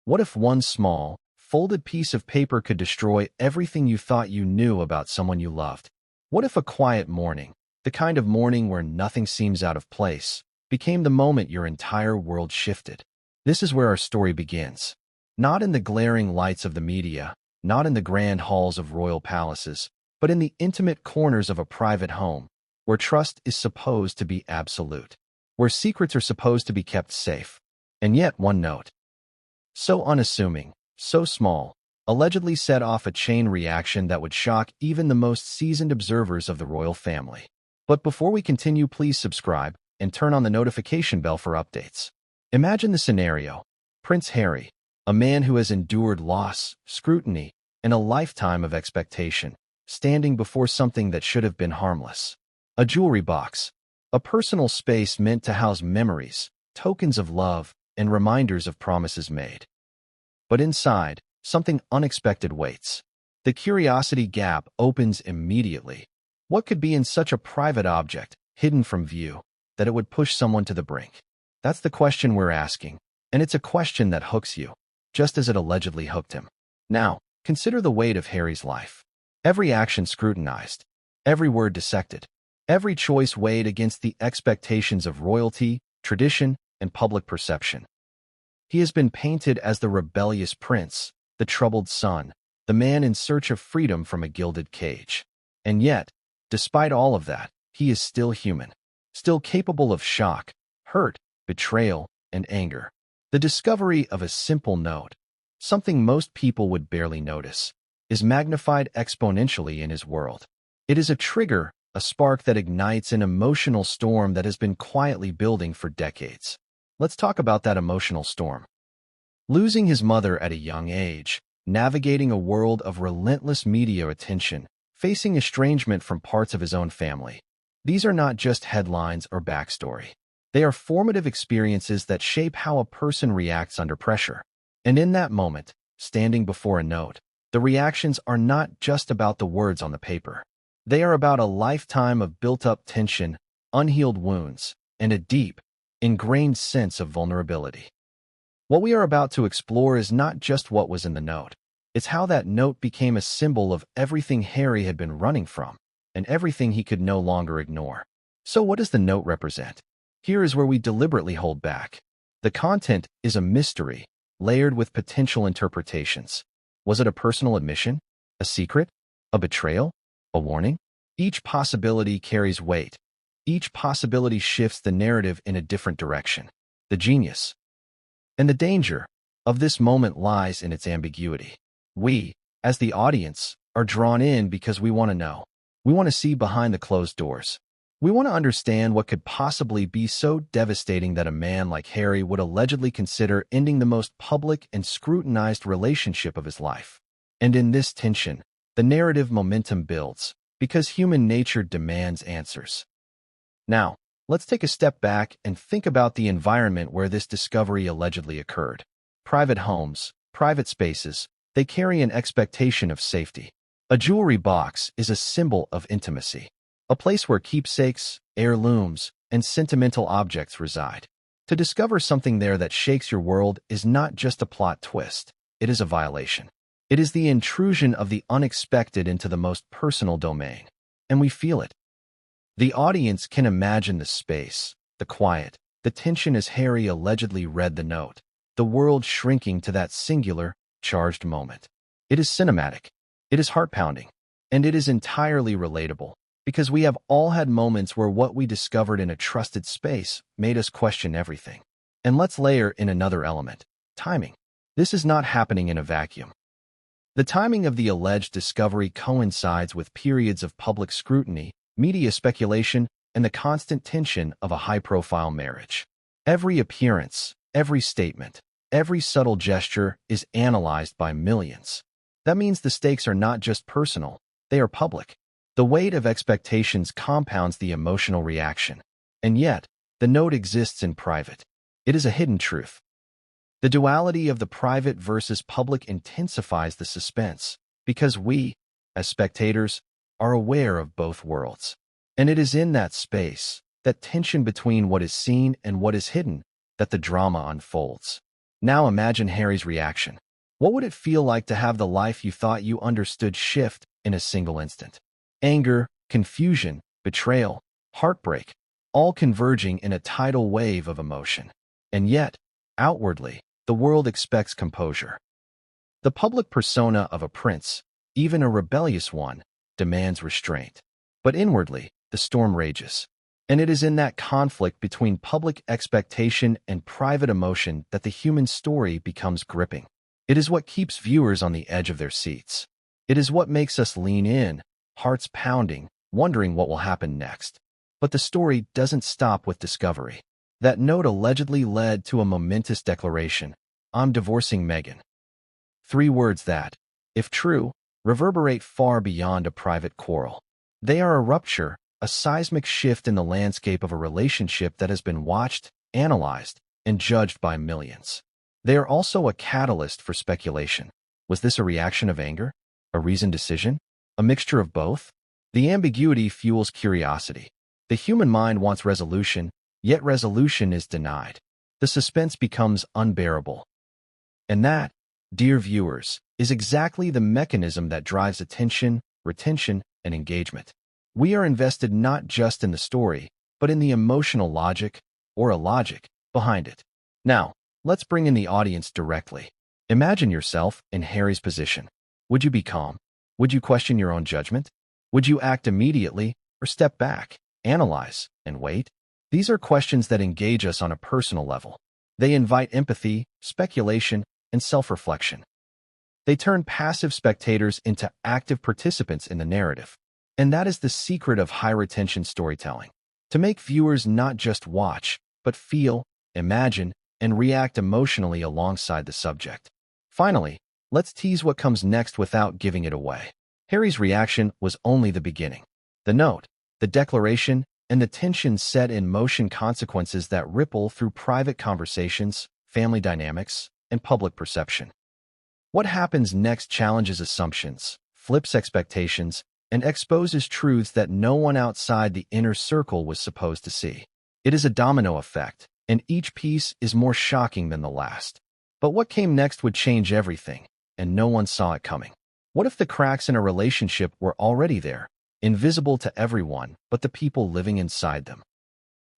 What if one small, folded piece of paper could destroy everything you thought you knew about someone you loved? What if a quiet morning, the kind of morning where nothing seems out of place, became the moment your entire world shifted? This is where our story begins. Not in the glaring lights of the media, not in the grand halls of royal palaces, but in the intimate corners of a private home, where trust is supposed to be absolute, where secrets are supposed to be kept safe. And yet one note, so unassuming, so small, allegedly set off a chain reaction that would shock even the most seasoned observers of the royal family. But before we continue, please subscribe and turn on the notification bell for updates. Imagine the scenario. Prince Harry, a man who has endured loss, scrutiny, and a lifetime of expectation, standing before something that should have been harmless. A jewelry box, a personal space meant to house memories, tokens of love, and reminders of promises made. But inside, something unexpected waits. The curiosity gap opens immediately. What could be in such a private object, hidden from view, that it would push someone to the brink? That's the question we're asking, and it's a question that hooks you, just as it allegedly hooked him. Now, consider the weight of Harry's life. Every action scrutinized, every word dissected, every choice weighed against the expectations of royalty, tradition, and public perception. He has been painted as the rebellious prince, the troubled son, the man in search of freedom from a gilded cage. And yet, despite all of that, he is still human, still capable of shock, hurt, betrayal, and anger. The discovery of a simple note, something most people would barely notice, is magnified exponentially in his world. It is a trigger, a spark that ignites an emotional storm that has been quietly building for decades. Let's talk about that emotional storm. Losing his mother at a young age, navigating a world of relentless media attention, facing estrangement from parts of his own family. These are not just headlines or backstory. They are formative experiences that shape how a person reacts under pressure. And in that moment, standing before a note, the reactions are not just about the words on the paper. They are about a lifetime of built-up tension, unhealed wounds, and a deep, ingrained sense of vulnerability. What we are about to explore is not just what was in the note. It's how that note became a symbol of everything Harry had been running from, and everything he could no longer ignore. So what does the note represent? Here is where we deliberately hold back. The content is a mystery, layered with potential interpretations. Was it a personal admission? A secret? A betrayal? A warning? Each possibility carries weight. Each possibility shifts the narrative in a different direction. The genius and the danger of this moment lies in its ambiguity. We, as the audience, are drawn in because we want to know. We want to see behind the closed doors. We want to understand what could possibly be so devastating that a man like Harry would allegedly consider ending the most public and scrutinized relationship of his life. And in this tension, the narrative momentum builds, because human nature demands answers. Now, let's take a step back and think about the environment where this discovery allegedly occurred. Private homes, private spaces, they carry an expectation of safety. A jewelry box is a symbol of intimacy, a place where keepsakes, heirlooms, and sentimental objects reside. To discover something there that shakes your world is not just a plot twist, it is a violation. It is the intrusion of the unexpected into the most personal domain, and we feel it. The audience can imagine the space, the quiet, the tension as Harry allegedly read the note, the world shrinking to that singular, charged moment. It is cinematic, it is heart-pounding, and it is entirely relatable, because we have all had moments where what we discovered in a trusted space made us question everything. And let's layer in another element, timing. This is not happening in a vacuum. The timing of the alleged discovery coincides with periods of public scrutiny, media speculation, and the constant tension of a high-profile marriage. Every appearance, every statement, every subtle gesture is analyzed by millions. That means the stakes are not just personal, they are public. The weight of expectations compounds the emotional reaction. And yet, the note exists in private. It is a hidden truth. The duality of the private versus public intensifies the suspense, because we, as spectators, are aware of both worlds. And it is in that space, that tension between what is seen and what is hidden, that the drama unfolds. Now imagine Harry's reaction. What would it feel like to have the life you thought you understood shift in a single instant? Anger, confusion, betrayal, heartbreak, all converging in a tidal wave of emotion. And yet, outwardly, the world expects composure. The public persona of a prince, even a rebellious one, demands restraint. But inwardly, the storm rages. And it is in that conflict between public expectation and private emotion that the human story becomes gripping. It is what keeps viewers on the edge of their seats. It is what makes us lean in, hearts pounding, wondering what will happen next. But the story doesn't stop with discovery. That note allegedly led to a momentous declaration: "I'm divorcing Meghan." 3 words that, if true, reverberate far beyond a private quarrel. They are a rupture, a seismic shift in the landscape of a relationship that has been watched, analyzed, and judged by millions. They are also a catalyst for speculation. Was this a reaction of anger? A reasoned decision? A mixture of both? The ambiguity fuels curiosity. The human mind wants resolution, yet resolution is denied. The suspense becomes unbearable. And that, dear viewers, is exactly the mechanism that drives attention, retention, and engagement. We are invested not just in the story, but in the emotional logic, or illogic, behind it. Now, let's bring in the audience directly. Imagine yourself in Harry's position. Would you be calm? Would you question your own judgment? Would you act immediately, or step back, analyze, and wait? These are questions that engage us on a personal level. They invite empathy, speculation, and self-reflection. They turn passive spectators into active participants in the narrative. And that is the secret of high-retention storytelling. To make viewers not just watch, but feel, imagine, and react emotionally alongside the subject. Finally, let's tease what comes next without giving it away. Harry's reaction was only the beginning. The note, the declaration, and the tension set in motion consequences that ripple through private conversations, family dynamics, and public perception. What happens next challenges assumptions, flips expectations, and exposes truths that no one outside the inner circle was supposed to see. It is a domino effect, and each piece is more shocking than the last. But what came next would change everything, and no one saw it coming. What if the cracks in a relationship were already there, invisible to everyone but the people living inside them?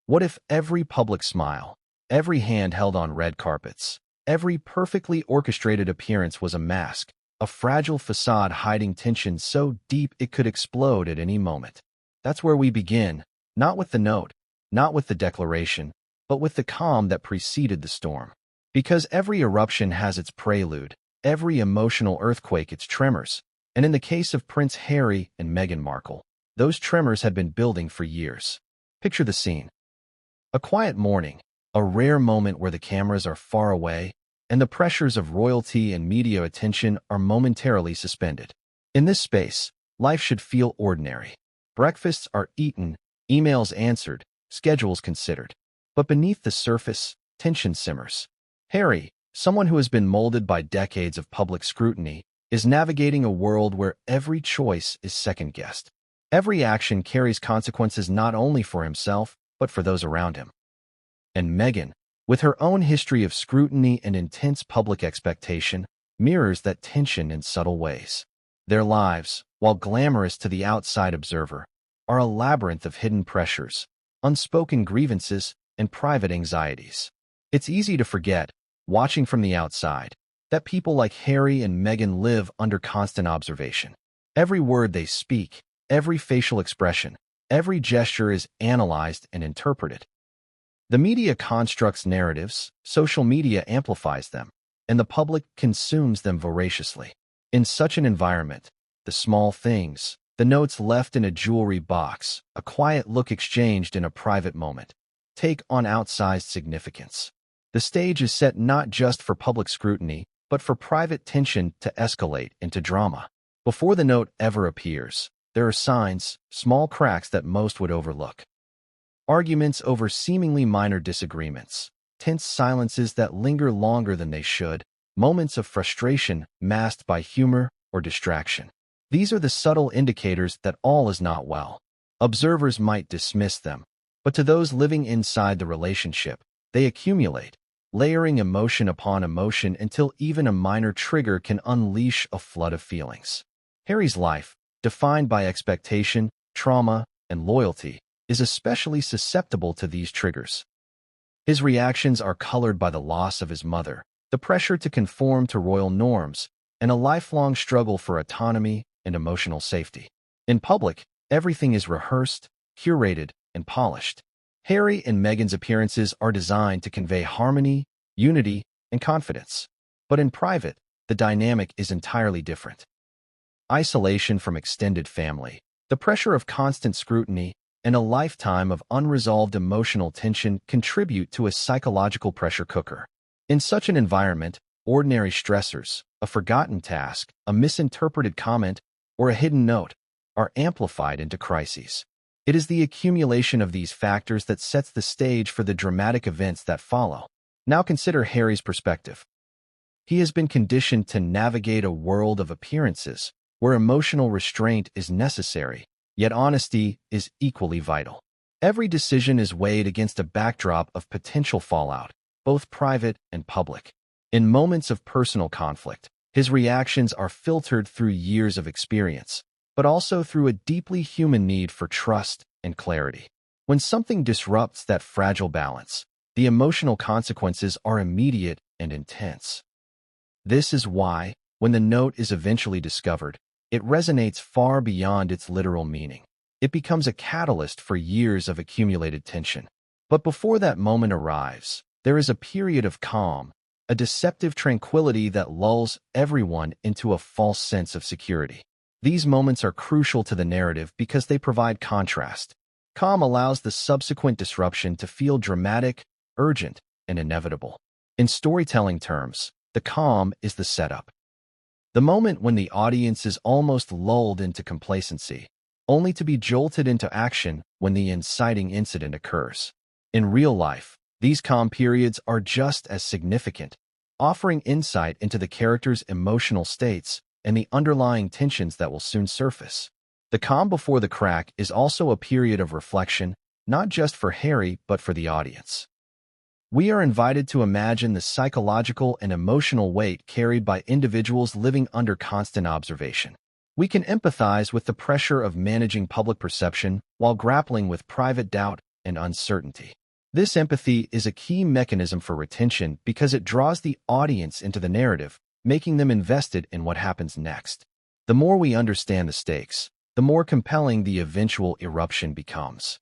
What if every public smile, every hand held on red carpets, every perfectly orchestrated appearance was a mask, a fragile facade hiding tension so deep it could explode at any moment? That's where we begin, not with the note, not with the declaration, but with the calm that preceded the storm. Because every eruption has its prelude, every emotional earthquake its tremors, and in the case of Prince Harry and Meghan Markle, those tremors had been building for years. Picture the scene. A quiet morning, a rare moment where the cameras are far away, and the pressures of royalty and media attention are momentarily suspended. In this space, life should feel ordinary. Breakfasts are eaten, emails answered, schedules considered. But beneath the surface, tension simmers. Harry, someone who has been molded by decades of public scrutiny, is navigating a world where every choice is second-guessed. Every action carries consequences not only for himself, but for those around him. And Meghan, with her own history of scrutiny and intense public expectation, mirrors that tension in subtle ways. Their lives, while glamorous to the outside observer, are a labyrinth of hidden pressures, unspoken grievances, and private anxieties. It's easy to forget, watching from the outside, that people like Harry and Meghan live under constant observation. Every word they speak, every facial expression, every gesture is analyzed and interpreted. The media constructs narratives, social media amplifies them, and the public consumes them voraciously. In such an environment, the small things, the notes left in a jewelry box, a quiet look exchanged in a private moment, take on outsized significance. The stage is set not just for public scrutiny, but for private tension to escalate into drama. Before the note ever appears, there are signs, small cracks that most would overlook. Arguments over seemingly minor disagreements, tense silences that linger longer than they should, moments of frustration masked by humor or distraction. These are the subtle indicators that all is not well. Observers might dismiss them, but to those living inside the relationship, they accumulate, layering emotion upon emotion until even a minor trigger can unleash a flood of feelings. Harry's life, defined by expectation, trauma, and loyalty, is especially susceptible to these triggers. His reactions are colored by the loss of his mother, the pressure to conform to royal norms, and a lifelong struggle for autonomy and emotional safety. In public, everything is rehearsed, curated, and polished. Harry and Meghan's appearances are designed to convey harmony, unity, and confidence. But in private, the dynamic is entirely different. Isolation from extended family, the pressure of constant scrutiny, and a lifetime of unresolved emotional tension contribute to a psychological pressure cooker. In such an environment, ordinary stressors, a forgotten task, a misinterpreted comment, or a hidden note, are amplified into crises. It is the accumulation of these factors that sets the stage for the dramatic events that follow. Now consider Harry's perspective. He has been conditioned to navigate a world of appearances, where emotional restraint is necessary, yet honesty is equally vital. Every decision is weighed against a backdrop of potential fallout, both private and public. In moments of personal conflict, his reactions are filtered through years of experience, but also through a deeply human need for trust and clarity. When something disrupts that fragile balance, the emotional consequences are immediate and intense. This is why, when the note is eventually discovered, it resonates far beyond its literal meaning. It becomes a catalyst for years of accumulated tension. But before that moment arrives, there is a period of calm, a deceptive tranquility that lulls everyone into a false sense of security. These moments are crucial to the narrative because they provide contrast. Calm allows the subsequent disruption to feel dramatic, urgent, and inevitable. In storytelling terms, the calm is the setup. The moment when the audience is almost lulled into complacency, only to be jolted into action when the inciting incident occurs. In real life, these calm periods are just as significant, offering insight into the character's emotional states and the underlying tensions that will soon surface. The calm before the crack is also a period of reflection, not just for Harry but for the audience. We are invited to imagine the psychological and emotional weight carried by individuals living under constant observation. We can empathize with the pressure of managing public perception while grappling with private doubt and uncertainty. This empathy is a key mechanism for retention because it draws the audience into the narrative, making them invested in what happens next. The more we understand the stakes, the more compelling the eventual eruption becomes.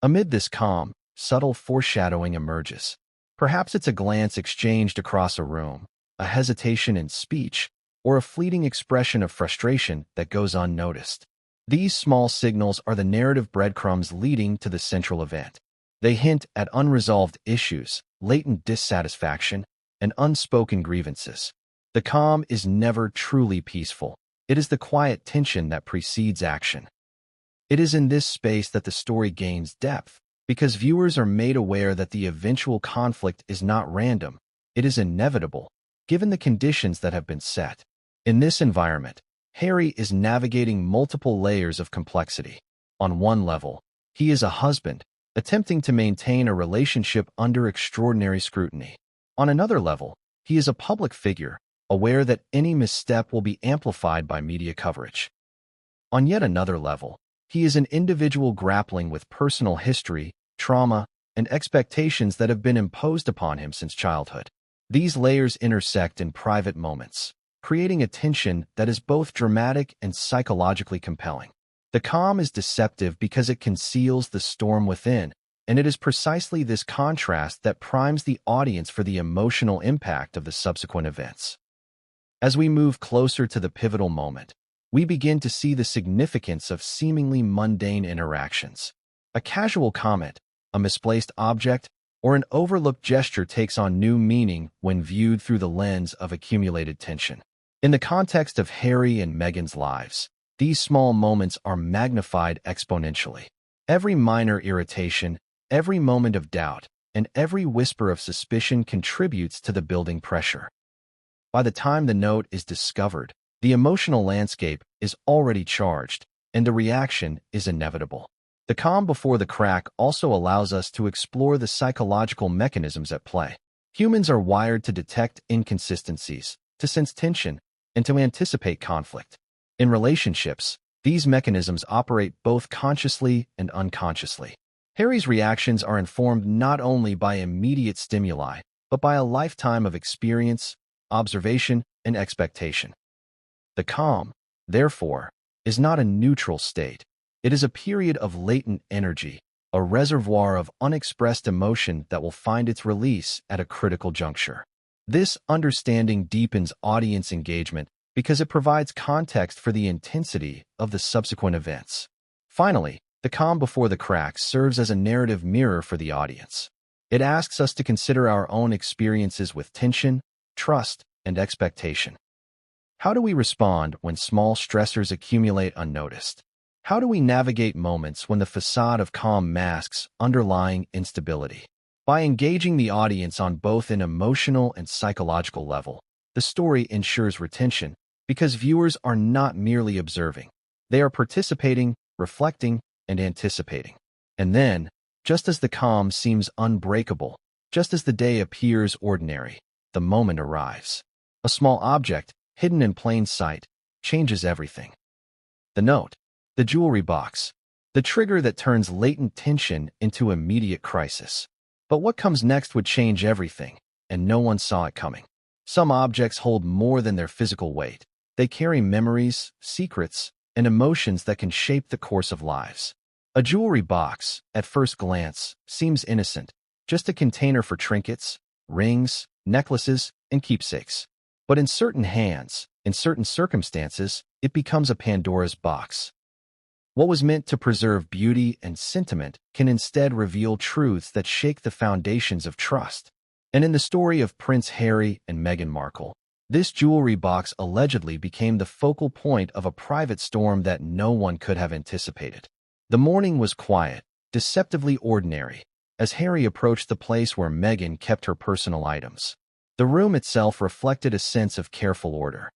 Amid this calm, subtle foreshadowing emerges. Perhaps it's a glance exchanged across a room, a hesitation in speech, or a fleeting expression of frustration that goes unnoticed. These small signals are the narrative breadcrumbs leading to the central event. They hint at unresolved issues, latent dissatisfaction, and unspoken grievances. The calm is never truly peaceful. It is the quiet tension that precedes action. It is in this space that the story gains depth, because viewers are made aware that the eventual conflict is not random, it is inevitable, given the conditions that have been set. In this environment, Harry is navigating multiple layers of complexity. On one level, he is a husband, attempting to maintain a relationship under extraordinary scrutiny. On another level, he is a public figure, aware that any misstep will be amplified by media coverage. On yet another level, he is an individual grappling with personal history, trauma, and expectations that have been imposed upon him since childhood. These layers intersect in private moments, creating a tension that is both dramatic and psychologically compelling. The calm is deceptive because it conceals the storm within, and it is precisely this contrast that primes the audience for the emotional impact of the subsequent events. As we move closer to the pivotal moment, we begin to see the significance of seemingly mundane interactions. A casual comment, a misplaced object, or an overlooked gesture takes on new meaning when viewed through the lens of accumulated tension. In the context of Harry and Meghan's lives, these small moments are magnified exponentially. Every minor irritation, every moment of doubt, and every whisper of suspicion contributes to the building pressure. By the time the note is discovered, the emotional landscape is already charged, and the reaction is inevitable. The calm before the crack also allows us to explore the psychological mechanisms at play. Humans are wired to detect inconsistencies, to sense tension, and to anticipate conflict. In relationships, these mechanisms operate both consciously and unconsciously. Harry's reactions are informed not only by immediate stimuli, but by a lifetime of experience, observation, and expectation. The calm, therefore, is not a neutral state. It is a period of latent energy, a reservoir of unexpressed emotion that will find its release at a critical juncture. This understanding deepens audience engagement because it provides context for the intensity of the subsequent events. Finally, the calm before the cracks serves as a narrative mirror for the audience. It asks us to consider our own experiences with tension, trust, and expectation. How do we respond when small stressors accumulate unnoticed? How do we navigate moments when the facade of calm masks underlying instability? By engaging the audience on both an emotional and psychological level, the story ensures retention because viewers are not merely observing. They are participating, reflecting, and anticipating. And then, just as the calm seems unbreakable, just as the day appears ordinary, the moment arrives. A small object, hidden in plain sight, changes everything. The note, the jewelry box, the trigger that turns latent tension into immediate crisis. But what comes next would change everything, and no one saw it coming. Some objects hold more than their physical weight. They carry memories, secrets, and emotions that can shape the course of lives. A jewelry box, at first glance, seems innocent, just a container for trinkets, rings, necklaces, and keepsakes. But in certain hands, in certain circumstances, it becomes a Pandora's box. What was meant to preserve beauty and sentiment can instead reveal truths that shake the foundations of trust. And in the story of Prince Harry and Meghan Markle, this jewelry box allegedly became the focal point of a private storm that no one could have anticipated. The morning was quiet, deceptively ordinary, as Harry approached the place where Meghan kept her personal items. The room itself reflected a sense of careful order.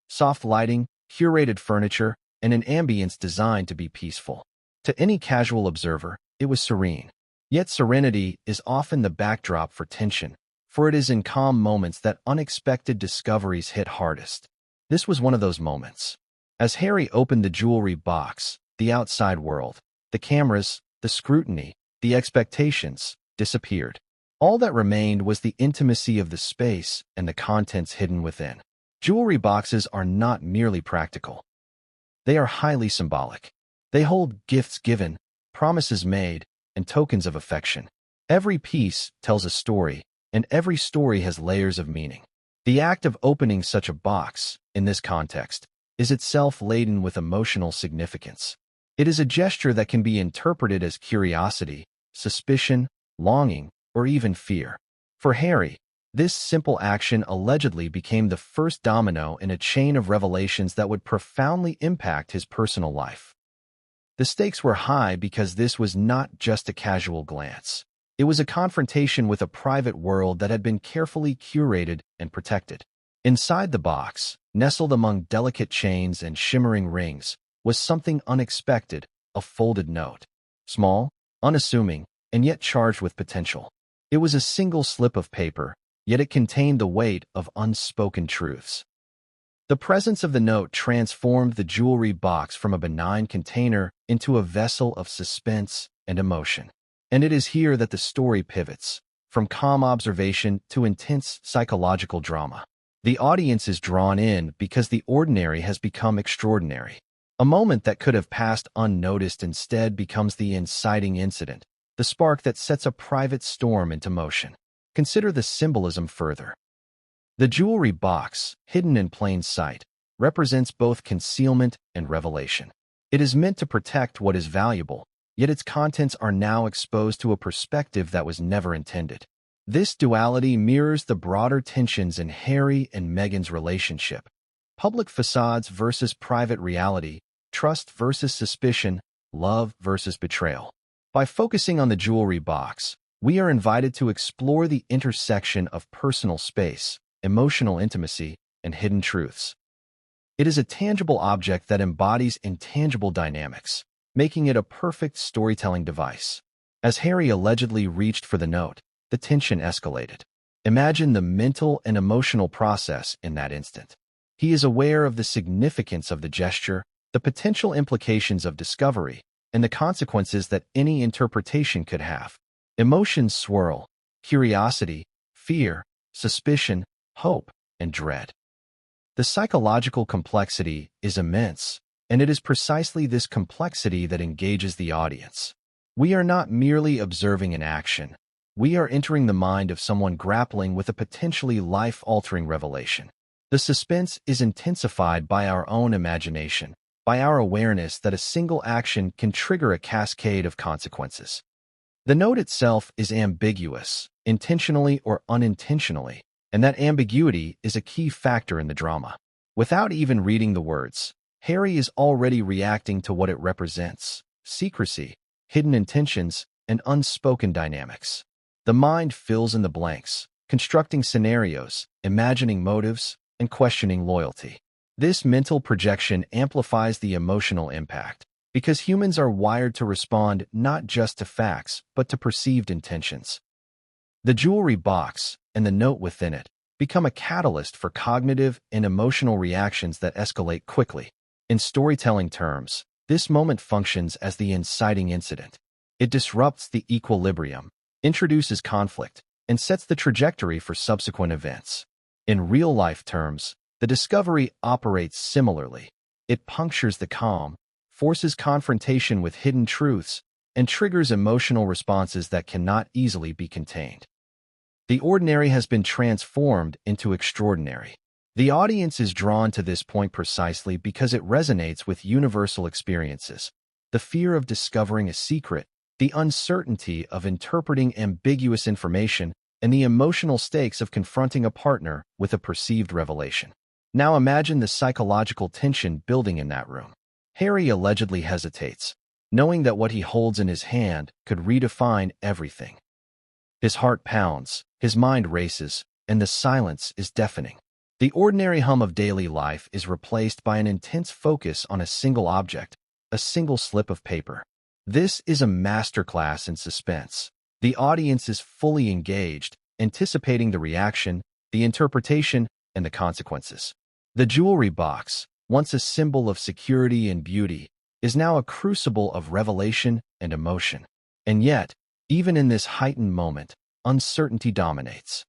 Soft lighting, curated furniture, and an ambience designed to be peaceful. To any casual observer, it was serene. Yet serenity is often the backdrop for tension, for it is in calm moments that unexpected discoveries hit hardest. This was one of those moments. As Harry opened the jewelry box, the outside world, the cameras, the scrutiny, the expectations, disappeared. All that remained was the intimacy of the space and the contents hidden within. Jewelry boxes are not merely practical. They are highly symbolic. They hold gifts given, promises made, and tokens of affection. Every piece tells a story, and every story has layers of meaning. The act of opening such a box, in this context, is itself laden with emotional significance. It is a gesture that can be interpreted as curiosity, suspicion, longing, or even fear. For Harry, this simple action allegedly became the first domino in a chain of revelations that would profoundly impact his personal life. The stakes were high because this was not just a casual glance. It was a confrontation with a private world that had been carefully curated and protected. Inside the box, nestled among delicate chains and shimmering rings, was something unexpected, a folded note. Small, unassuming, and yet charged with potential. It was a single slip of paper, yet it contained the weight of unspoken truths. The presence of the note transformed the jewelry box from a benign container into a vessel of suspense and emotion. And it is here that the story pivots, from calm observation to intense psychological drama. The audience is drawn in because the ordinary has become extraordinary. A moment that could have passed unnoticed instead becomes the inciting incident, the spark that sets a private storm into motion. Consider the symbolism further. The jewelry box, hidden in plain sight, represents both concealment and revelation. It is meant to protect what is valuable, yet its contents are now exposed to a perspective that was never intended. This duality mirrors the broader tensions in Harry and Meghan's relationship. Public facades versus private reality, trust versus suspicion, love versus betrayal. By focusing on the jewelry box, we are invited to explore the intersection of personal space, emotional intimacy, and hidden truths. It is a tangible object that embodies intangible dynamics, making it a perfect storytelling device. As Harry allegedly reached for the note, the tension escalated. Imagine the mental and emotional process in that instant. He is aware of the significance of the gesture, the potential implications of discovery, and the consequences that any interpretation could have. Emotions swirl: curiosity, fear, suspicion, hope, and dread. The psychological complexity is immense, and it is precisely this complexity that engages the audience. We are not merely observing an action. We are entering the mind of someone grappling with a potentially life-altering revelation. The suspense is intensified by our own imagination, by our awareness that a single action can trigger a cascade of consequences. The note itself is ambiguous, intentionally or unintentionally, and that ambiguity is a key factor in the drama. Without even reading the words, Harry is already reacting to what it represents: secrecy, hidden intentions, and unspoken dynamics. The mind fills in the blanks, constructing scenarios, imagining motives, and questioning loyalty. This mental projection amplifies the emotional impact, because humans are wired to respond not just to facts, but to perceived intentions. The jewelry box and the note within it become a catalyst for cognitive and emotional reactions that escalate quickly. In storytelling terms, this moment functions as the inciting incident. It disrupts the equilibrium, introduces conflict, and sets the trajectory for subsequent events. In real-life terms, the discovery operates similarly. It punctures the calm, forces confrontation with hidden truths, and triggers emotional responses that cannot easily be contained. The ordinary has been transformed into extraordinary. The audience is drawn to this point precisely because it resonates with universal experiences: the fear of discovering a secret, the uncertainty of interpreting ambiguous information, and the emotional stakes of confronting a partner with a perceived revelation. Now imagine the psychological tension building in that room. Harry allegedly hesitates, knowing that what he holds in his hand could redefine everything. His heart pounds, his mind races, and the silence is deafening. The ordinary hum of daily life is replaced by an intense focus on a single object, a single slip of paper. This is a masterclass in suspense. The audience is fully engaged, anticipating the reaction, the interpretation, and the consequences. The jewelry box, once a symbol of security and beauty, is now a crucible of revelation and emotion. And yet, even in this heightened moment, uncertainty dominates.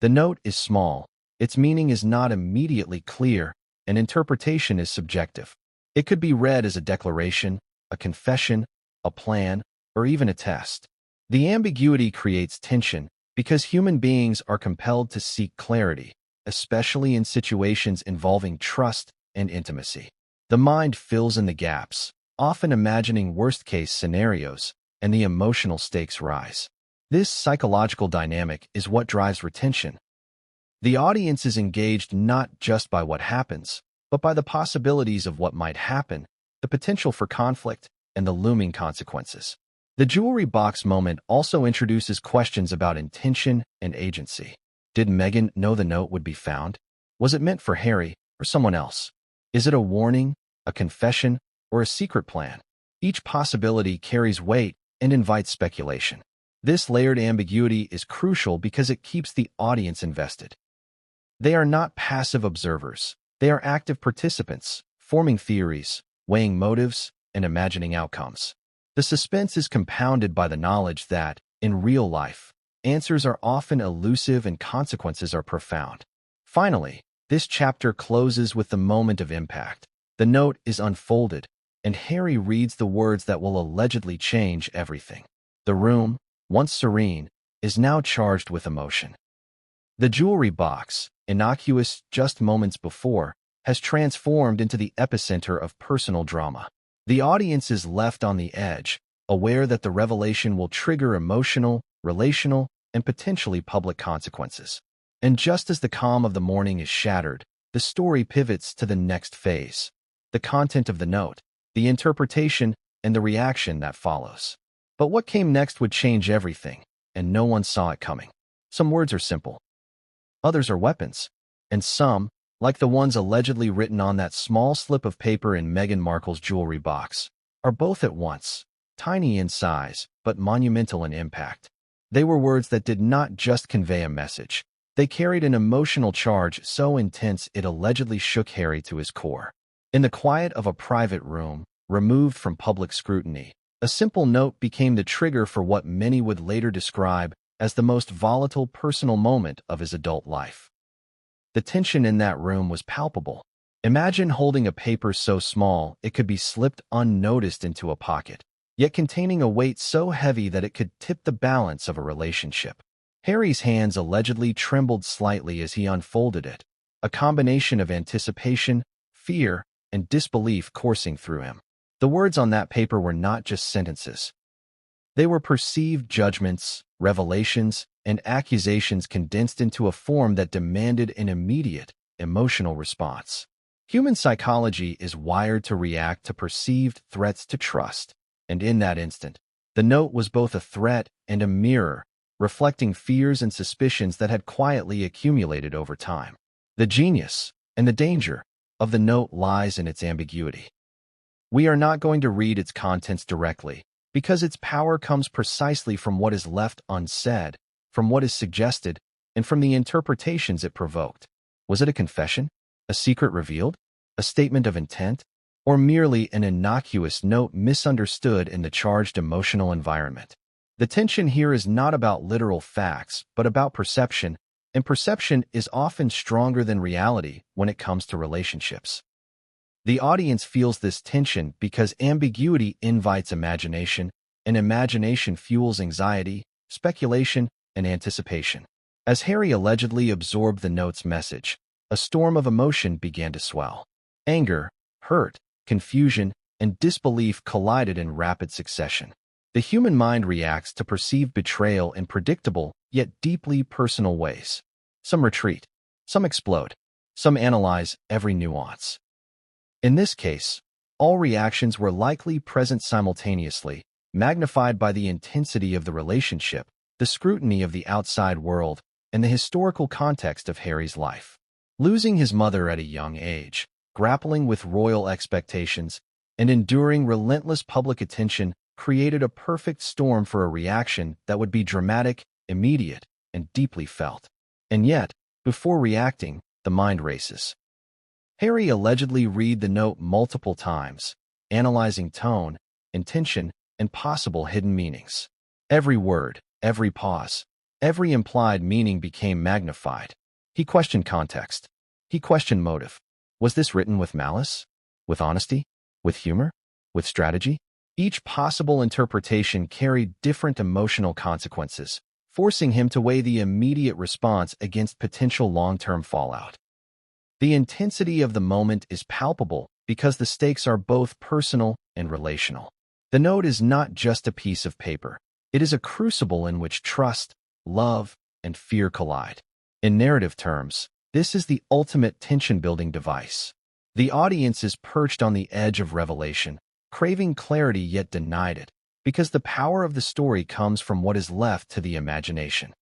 The note is small, its meaning is not immediately clear, and interpretation is subjective. It could be read as a declaration, a confession, a plan, or even a test. The ambiguity creates tension because human beings are compelled to seek clarity, especially in situations involving trust and intimacy. The mind fills in the gaps, often imagining worst-case scenarios, and the emotional stakes rise. This psychological dynamic is what drives retention. The audience is engaged not just by what happens, but by the possibilities of what might happen, the potential for conflict, and the looming consequences. The jewelry box moment also introduces questions about intention and agency. Did Meghan know the note would be found? Was it meant for Harry or someone else? Is it a warning, a confession, or a secret plan? Each possibility carries weight and invites speculation. This layered ambiguity is crucial because it keeps the audience invested. They are not passive observers. They are active participants, forming theories, weighing motives, and imagining outcomes. The suspense is compounded by the knowledge that, in real life, answers are often elusive and consequences are profound. Finally, this chapter closes with the moment of impact. The note is unfolded, and Harry reads the words that will allegedly change everything. The room, once serene, is now charged with emotion. The jewelry box, innocuous just moments before, has transformed into the epicenter of personal drama. The audience is left on the edge, aware that the revelation will trigger emotional, relational, and potentially public consequences. And just as the calm of the morning is shattered, the story pivots to the next phase: the content of the note, the interpretation, and the reaction that follows. But what came next would change everything, and no one saw it coming. Some words are simple. Others are weapons. And some, like the ones allegedly written on that small slip of paper in Meghan Markle's jewelry box, are both at once, tiny in size, but monumental in impact. They were words that did not just convey a message. They carried an emotional charge so intense it allegedly shook Harry to his core. In the quiet of a private room, removed from public scrutiny, a simple note became the trigger for what many would later describe as the most volatile personal moment of his adult life. The tension in that room was palpable. Imagine holding a paper so small it could be slipped unnoticed into a pocket, yet containing a weight so heavy that it could tip the balance of a relationship. Harry's hands allegedly trembled slightly as he unfolded it, a combination of anticipation, fear, and disbelief coursing through him. The words on that paper were not just sentences. They were perceived judgments, revelations, and accusations condensed into a form that demanded an immediate, emotional response. Human psychology is wired to react to perceived threats to trust, and in that instant, the note was both a threat and a mirror, reflecting fears and suspicions that had quietly accumulated over time. The genius and the danger of the note lies in its ambiguity. We are not going to read its contents directly, because its power comes precisely from what is left unsaid, from what is suggested, and from the interpretations it provoked. Was it a confession? A secret revealed? A statement of intent? Or merely an innocuous note misunderstood in the charged emotional environment? The tension here is not about literal facts, but about perception, and perception is often stronger than reality when it comes to relationships. The audience feels this tension because ambiguity invites imagination, and imagination fuels anxiety, speculation, and anticipation. As Harry allegedly absorbed the note's message, a storm of emotion began to swell. Anger, hurt, confusion, and disbelief collided in rapid succession. The human mind reacts to perceived betrayal in predictable, yet deeply personal ways. Some retreat, some explode, some analyze every nuance. In this case, all reactions were likely present simultaneously, magnified by the intensity of the relationship, the scrutiny of the outside world, and the historical context of Harry's life. Losing his mother at a young age, grappling with royal expectations, and enduring relentless public attention created a perfect storm for a reaction that would be dramatic, immediate, and deeply felt. And yet, before reacting, the mind races. Harry allegedly read the note multiple times, analyzing tone, intention, and possible hidden meanings. Every word, every pause, every implied meaning became magnified. He questioned context. He questioned motive. Was this written with malice? With honesty? With humor? With strategy? Each possible interpretation carried different emotional consequences, forcing him to weigh the immediate response against potential long-term fallout. The intensity of the moment is palpable because the stakes are both personal and relational. The note is not just a piece of paper. It is a crucible in which trust, love, and fear collide. In narrative terms, this is the ultimate tension-building device. The audience is perched on the edge of revelation, craving clarity yet denied it, because the power of the story comes from what is left to the imagination.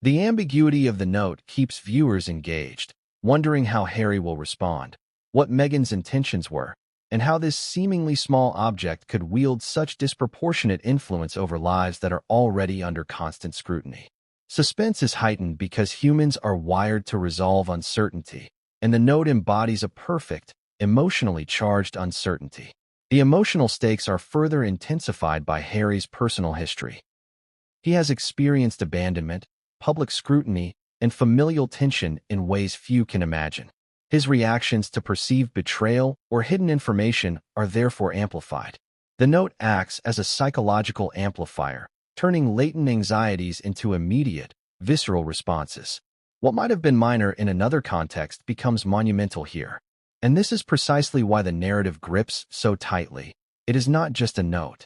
The ambiguity of the note keeps viewers engaged, wondering how Harry will respond, what Meghan's intentions were, and how this seemingly small object could wield such disproportionate influence over lives that are already under constant scrutiny. Suspense is heightened because humans are wired to resolve uncertainty, and the note embodies a perfect, emotionally charged uncertainty. The emotional stakes are further intensified by Harry's personal history. He has experienced abandonment, public scrutiny, and familial tension in ways few can imagine. His reactions to perceived betrayal or hidden information are therefore amplified. The note acts as a psychological amplifier, turning latent anxieties into immediate, visceral responses. What might have been minor in another context becomes monumental here. And this is precisely why the narrative grips so tightly. It is not just a note.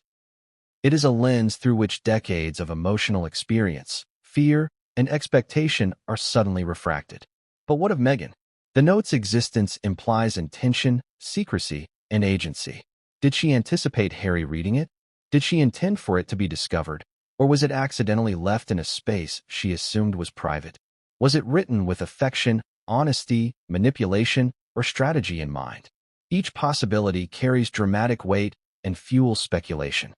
It is a lens through which decades of emotional experience, fear, and expectation are suddenly refracted. But what of Meghan? The note's existence implies intention, secrecy, and agency. Did she anticipate Harry reading it? Did she intend for it to be discovered? Or was it accidentally left in a space she assumed was private? Was it written with affection, honesty, manipulation, or strategy in mind? Each possibility carries dramatic weight and fuels speculation.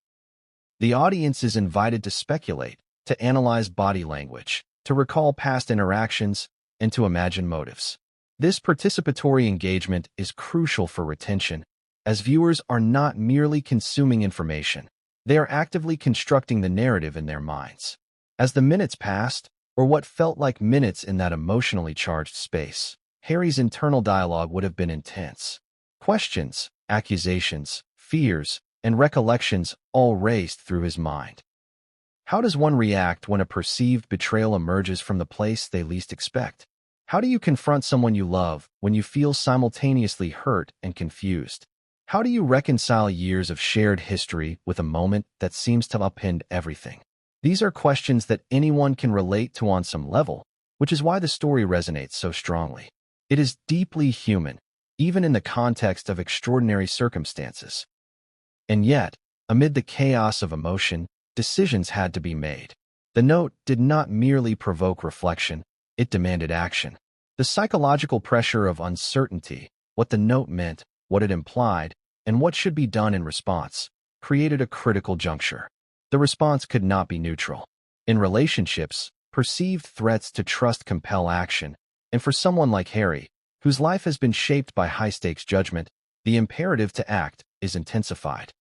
The audience is invited to speculate, to analyze body language, to recall past interactions, and to imagine motives. This participatory engagement is crucial for retention, as viewers are not merely consuming information. They are actively constructing the narrative in their minds. As the minutes passed, or what felt like minutes in that emotionally charged space, Harry's internal dialogue would have been intense. Questions, accusations, fears, and recollections all raced through his mind. How does one react when a perceived betrayal emerges from the place they least expect? How do you confront someone you love when you feel simultaneously hurt and confused? How do you reconcile years of shared history with a moment that seems to upend everything? These are questions that anyone can relate to on some level, which is why the story resonates so strongly. It is deeply human, even in the context of extraordinary circumstances. And yet, amid the chaos of emotion, decisions had to be made. The note did not merely provoke reflection, it demanded action. The psychological pressure of uncertainty, what the note meant, what it implied, and what should be done in response, created a critical juncture. The response could not be neutral. In relationships, perceived threats to trust compel action, and for someone like Harry, whose life has been shaped by high-stakes judgment, the imperative to act is intensified.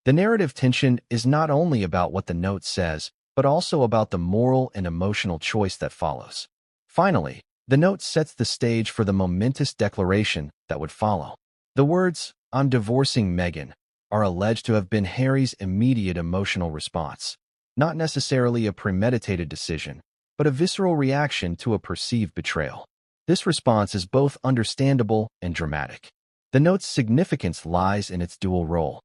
The narrative tension is not only about what the note says, but also about the moral and emotional choice that follows. Finally, the note sets the stage for the momentous declaration that would follow. The words, "I'm divorcing Meghan," are alleged to have been Harry's immediate emotional response, not necessarily a premeditated decision, but a visceral reaction to a perceived betrayal. This response is both understandable and dramatic. The note's significance lies in its dual role.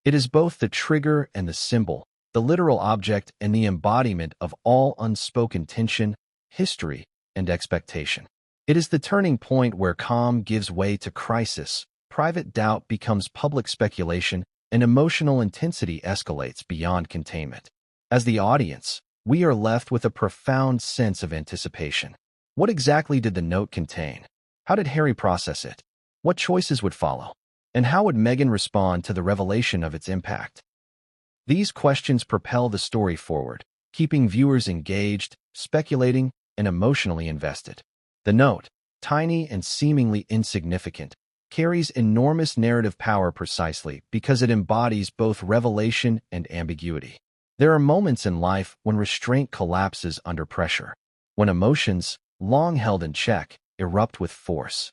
It is both the trigger and the symbol, the literal object and the embodiment of all unspoken tension, history, and expectation. It is the turning point where calm gives way to crisis, private doubt becomes public speculation, and emotional intensity escalates beyond containment. As the audience, we are left with a profound sense of anticipation. What exactly did the note contain? How did Harry process it? What choices would follow? And how would Meghan respond to the revelation of its impact? These questions propel the story forward, keeping viewers engaged, speculating, and emotionally invested. The note, tiny and seemingly insignificant, carries enormous narrative power precisely because it embodies both revelation and ambiguity. There are moments in life when restraint collapses under pressure, when emotions, long held in check, erupt with force.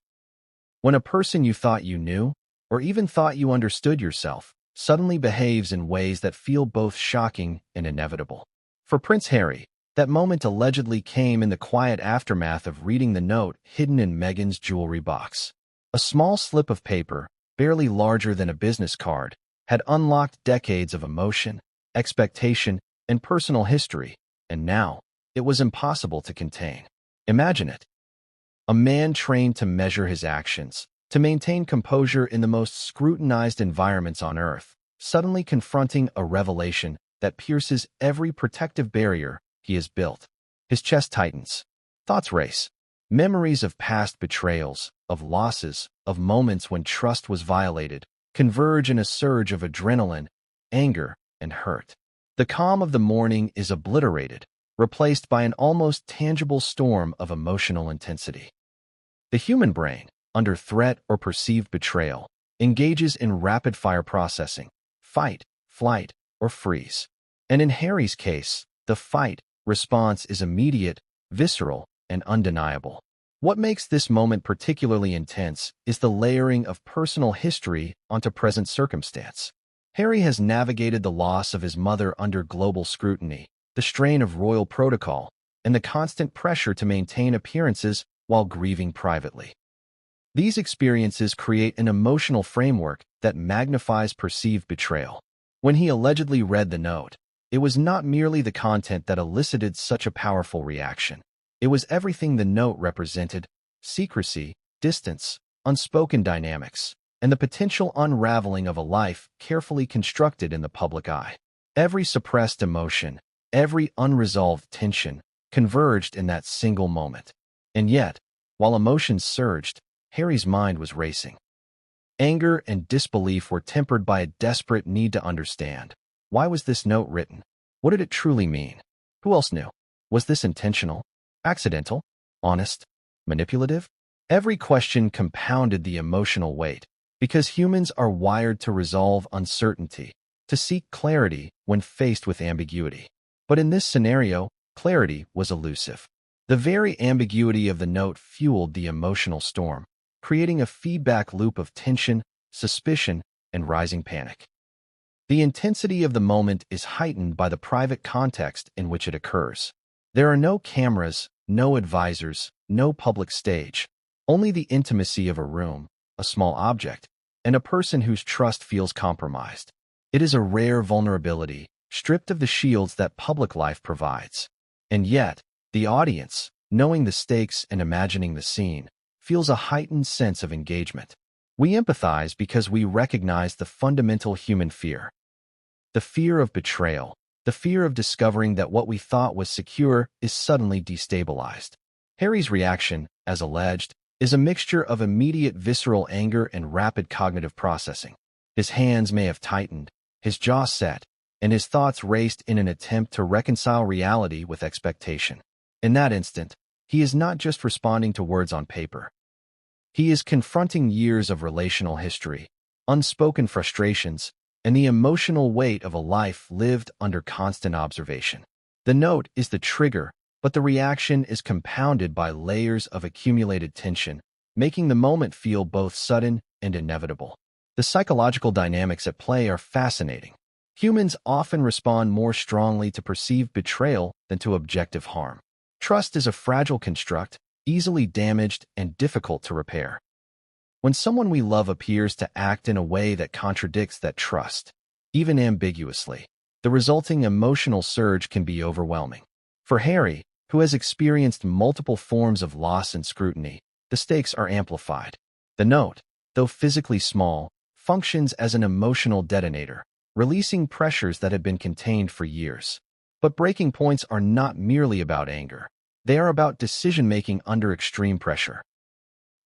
When a person you thought you knew, or even thought you understood yourself, suddenly behaves in ways that feel both shocking and inevitable. For Prince Harry, that moment allegedly came in the quiet aftermath of reading the note hidden in Meghan's jewelry box. A small slip of paper, barely larger than a business card, had unlocked decades of emotion, expectation, and personal history, and now it was impossible to contain. Imagine it. A man trained to measure his actions, to maintain composure in the most scrutinized environments on Earth, suddenly confronting a revelation that pierces every protective barrier he has built. His chest tightens. Thoughts race. Memories of past betrayals, of losses, of moments when trust was violated, converge in a surge of adrenaline, anger, and hurt. The calm of the morning is obliterated, replaced by an almost tangible storm of emotional intensity. The human brain, under threat or perceived betrayal, engages in rapid-fire processing, fight, flight, or freeze. And in Harry's case, the fight response is immediate, visceral, and undeniable. What makes this moment particularly intense is the layering of personal history onto present circumstance. Harry has navigated the loss of his mother under global scrutiny, the strain of royal protocol, and the constant pressure to maintain appearances while grieving privately. These experiences create an emotional framework that magnifies perceived betrayal. When he allegedly read the note, it was not merely the content that elicited such a powerful reaction. It was everything the note represented: secrecy, distance, unspoken dynamics, and the potential unraveling of a life carefully constructed in the public eye. Every suppressed emotion, every unresolved tension, converged in that single moment. And yet, while emotions surged, Harry's mind was racing. Anger and disbelief were tempered by a desperate need to understand. Why was this note written? What did it truly mean? Who else knew? Was this intentional? Accidental? Honest? Manipulative? Every question compounded the emotional weight, because humans are wired to resolve uncertainty, to seek clarity when faced with ambiguity. But in this scenario, clarity was elusive. The very ambiguity of the note fueled the emotional storm, creating a feedback loop of tension, suspicion, and rising panic. The intensity of the moment is heightened by the private context in which it occurs. There are no cameras, no advisors, no public stage, only the intimacy of a room, a small object, and a person whose trust feels compromised. It is a rare vulnerability, stripped of the shields that public life provides. And yet, the audience, knowing the stakes and imagining the scene, feels a heightened sense of engagement. We empathize because we recognize the fundamental human fear. The fear of betrayal, the fear of discovering that what we thought was secure is suddenly destabilized. Harry's reaction, as alleged, is a mixture of immediate visceral anger and rapid cognitive processing. His hands may have tightened, his jaw set, and his thoughts raced in an attempt to reconcile reality with expectation. In that instant, he is not just responding to words on paper. He is confronting years of relational history, unspoken frustrations, and the emotional weight of a life lived under constant observation. The note is the trigger, but the reaction is compounded by layers of accumulated tension, making the moment feel both sudden and inevitable. The psychological dynamics at play are fascinating. Humans often respond more strongly to perceived betrayal than to objective harm. Trust is a fragile construct, easily damaged and difficult to repair. When someone we love appears to act in a way that contradicts that trust, even ambiguously, the resulting emotional surge can be overwhelming. For Harry, who has experienced multiple forms of loss and scrutiny, the stakes are amplified. The note, though physically small, functions as an emotional detonator, releasing pressures that had been contained for years. But breaking points are not merely about anger. They are about decision-making under extreme pressure.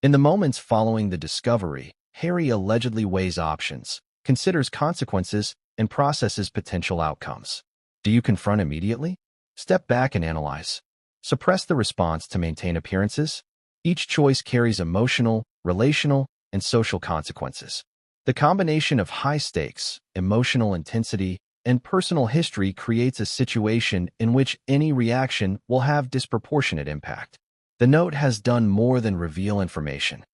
In the moments following the discovery, Harry allegedly weighs options, considers consequences, and processes potential outcomes. Do you confront immediately? Step back and analyze. Suppress the response to maintain appearances? Each choice carries emotional, relational, and social consequences. The combination of high stakes, emotional intensity, and personal history creates a situation in which any reaction will have disproportionate impact. The note has done more than reveal information.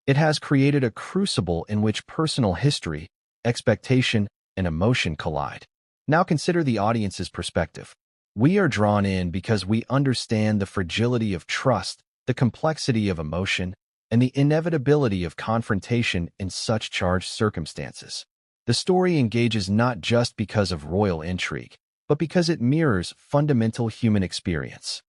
It has created a crucible in which personal history, expectation, and emotion collide. Now consider the audience's perspective. We are drawn in because we understand the fragility of trust, the complexity of emotion, and the inevitability of confrontation in such charged circumstances. The story engages not just because of royal intrigue, but because it mirrors fundamental human experience.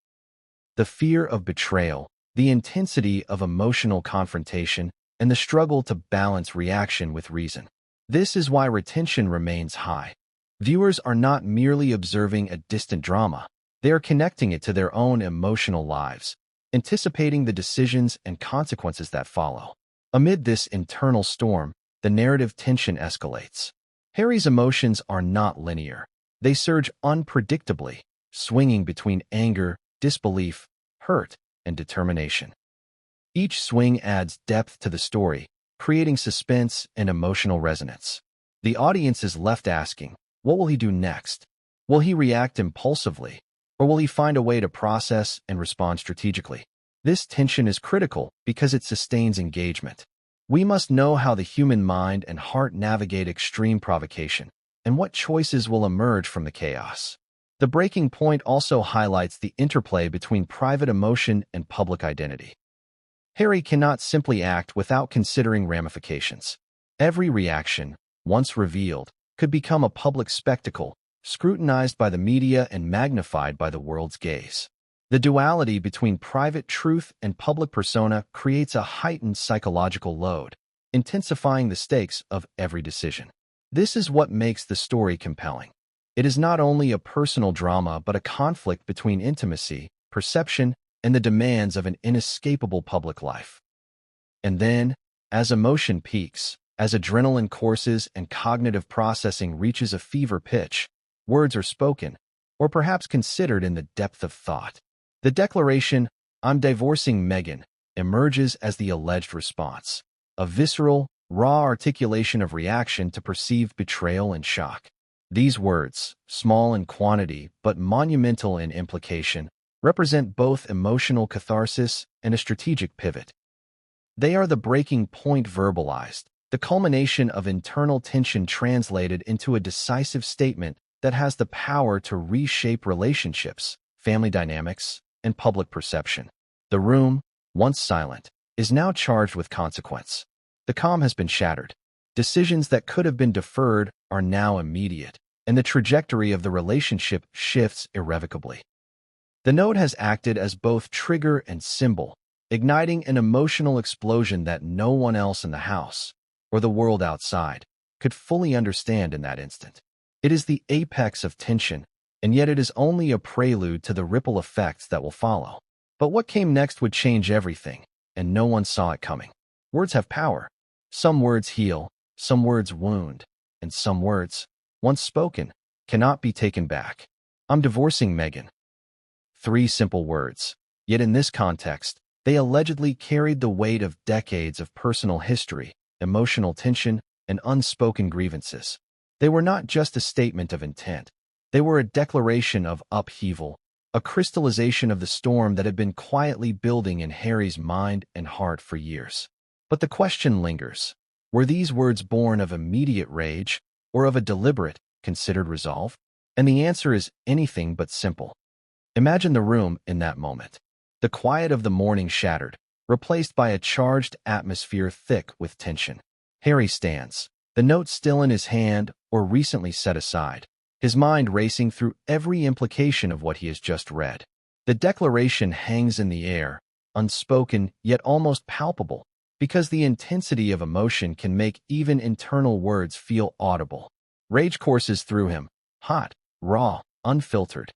The fear of betrayal, the intensity of emotional confrontation, and the struggle to balance reaction with reason. This is why retention remains high. Viewers are not merely observing a distant drama, they are connecting it to their own emotional lives, anticipating the decisions and consequences that follow. Amid this internal storm, the narrative tension escalates. Harry's emotions are not linear. They surge unpredictably, swinging between anger, disbelief, hurt, and determination. Each swing adds depth to the story, creating suspense and emotional resonance. The audience is left asking, what will he do next? Will he react impulsively, or will he find a way to process and respond strategically? This tension is critical because it sustains engagement. We must know how the human mind and heart navigate extreme provocation, and what choices will emerge from the chaos. The breaking point also highlights the interplay between private emotion and public identity. Harry cannot simply act without considering ramifications. Every reaction, once revealed, could become a public spectacle, scrutinized by the media and magnified by the world's gaze. The duality between private truth and public persona creates a heightened psychological load, intensifying the stakes of every decision. This is what makes the story compelling. It is not only a personal drama but a conflict between intimacy, perception, and the demands of an inescapable public life. And then, as emotion peaks, as adrenaline courses and cognitive processing reaches a fever pitch, words are spoken, or perhaps considered in the depth of thought. The declaration, "I'm divorcing Meghan," emerges as the alleged response, a visceral, raw articulation of reaction to perceived betrayal and shock. These words, small in quantity but monumental in implication, represent both emotional catharsis and a strategic pivot. They are the breaking point verbalized, the culmination of internal tension translated into a decisive statement that has the power to reshape relationships, family dynamics, and public perception. The room, once silent, is now charged with consequence. The calm has been shattered. Decisions that could have been deferred are now immediate, and the trajectory of the relationship shifts irrevocably. The note has acted as both trigger and symbol, igniting an emotional explosion that no one else in the house, or the world outside, could fully understand in that instant. It is the apex of tension, and yet it is only a prelude to the ripple effects that will follow. But what came next would change everything, and no one saw it coming. Words have power. Some words heal, some words wound, and some words, once spoken, cannot be taken back. "I'm divorcing Meghan." 3 simple words. Yet in this context, they allegedly carried the weight of decades of personal history, emotional tension, and unspoken grievances. They were not just a statement of intent. They were a declaration of upheaval, a crystallization of the storm that had been quietly building in Harry's mind and heart for years. But the question lingers. Were these words born of immediate rage or of a deliberate, considered resolve? And the answer is anything but simple. Imagine the room in that moment. The quiet of the morning shattered, replaced by a charged atmosphere thick with tension. Harry stands, the note still in his hand or recently set aside, his mind racing through every implication of what he has just read. The declaration hangs in the air, unspoken yet almost palpable, because the intensity of emotion can make even internal words feel audible. Rage courses through him, hot, raw, unfiltered.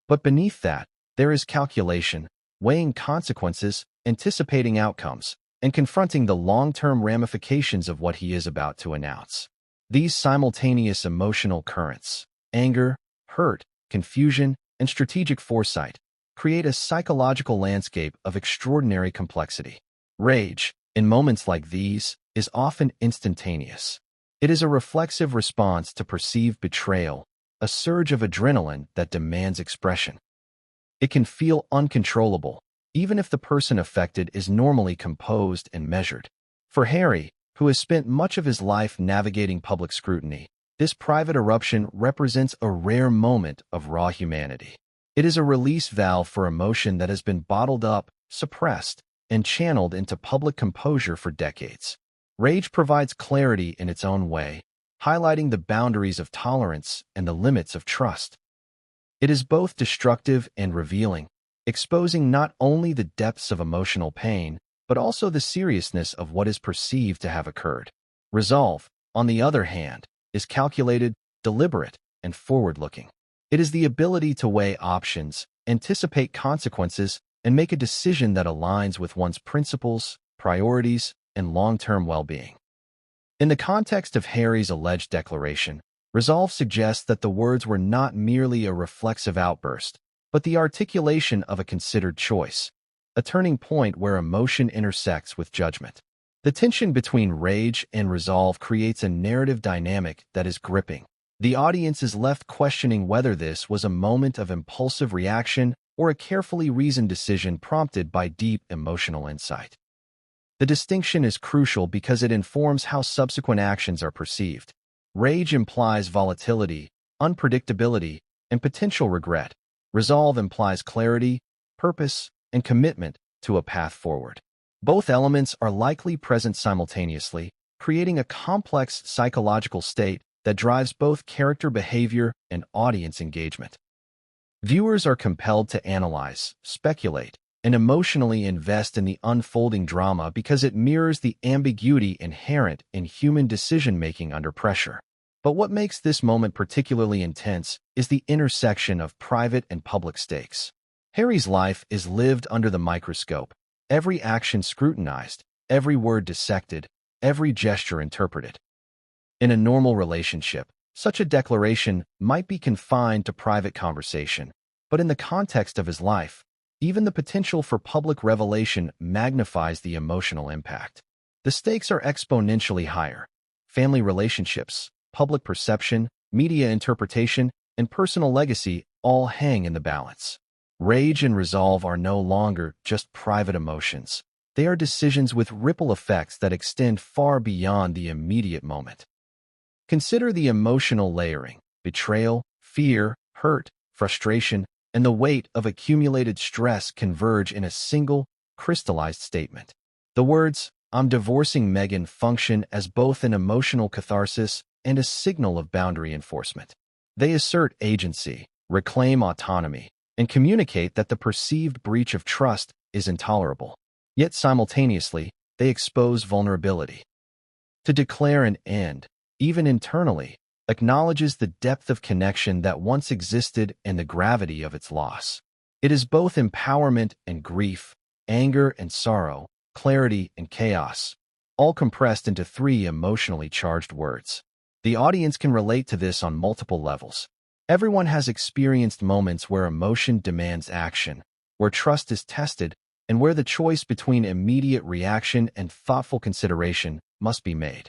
But beneath that, there is calculation, weighing consequences, anticipating outcomes, and confronting the long-term ramifications of what he is about to announce. These simultaneous emotional currents, anger, hurt, confusion, and strategic foresight, create a psychological landscape of extraordinary complexity. Rage, in moments like these, is often instantaneous. It is a reflexive response to perceived betrayal, a surge of adrenaline that demands expression. It can feel uncontrollable, even if the person affected is normally composed and measured. For Harry, who has spent much of his life navigating public scrutiny, this private eruption represents a rare moment of raw humanity. It is a release valve for emotion that has been bottled up, suppressed, and channeled into public composure for decades. Rage provides clarity in its own way, highlighting the boundaries of tolerance and the limits of trust. It is both destructive and revealing, exposing not only the depths of emotional pain, but also the seriousness of what is perceived to have occurred. Resolve, on the other hand, is calculated, deliberate, and forward-looking. It is the ability to weigh options, anticipate consequences, and make a decision that aligns with one's principles, priorities, and long-term well-being. In the context of Harry's alleged declaration, resolve suggests that the words were not merely a reflexive outburst, but the articulation of a considered choice, a turning point where emotion intersects with judgment. The tension between rage and resolve creates a narrative dynamic that is gripping. The audience is left questioning whether this was a moment of impulsive reaction or a carefully reasoned decision prompted by deep emotional insight. The distinction is crucial because it informs how subsequent actions are perceived. Rage implies volatility, unpredictability, and potential regret. Resolve implies clarity, purpose, and commitment to a path forward. Both elements are likely present simultaneously, creating a complex psychological state that drives both character behavior and audience engagement. Viewers are compelled to analyze, speculate, and emotionally invest in the unfolding drama because it mirrors the ambiguity inherent in human decision-making under pressure. But what makes this moment particularly intense is the intersection of private and public stakes. Harry's life is lived under the microscope, every action scrutinized, every word dissected, every gesture interpreted. In a normal relationship, Such a declaration might be confined to private conversation, but in the context of his life, even the potential for public revelation magnifies the emotional impact. The stakes are exponentially higher. Family relationships, public perception, media interpretation, and personal legacy all hang in the balance. Rage and resolve are no longer just private emotions. They are decisions with ripple effects that extend far beyond the immediate moment. Consider the emotional layering: betrayal, fear, hurt, frustration, and the weight of accumulated stress converge in a single, crystallized statement. The words, "I'm divorcing Meghan," function as both an emotional catharsis and a signal of boundary enforcement. They assert agency, reclaim autonomy, and communicate that the perceived breach of trust is intolerable. Yet simultaneously, they expose vulnerability. To declare an end, even internally, acknowledges the depth of connection that once existed and the gravity of its loss. It is both empowerment and grief, anger and sorrow, clarity and chaos, all compressed into 3 emotionally charged words. The audience can relate to this on multiple levels. Everyone has experienced moments where emotion demands action, where trust is tested, and where the choice between immediate reaction and thoughtful consideration must be made.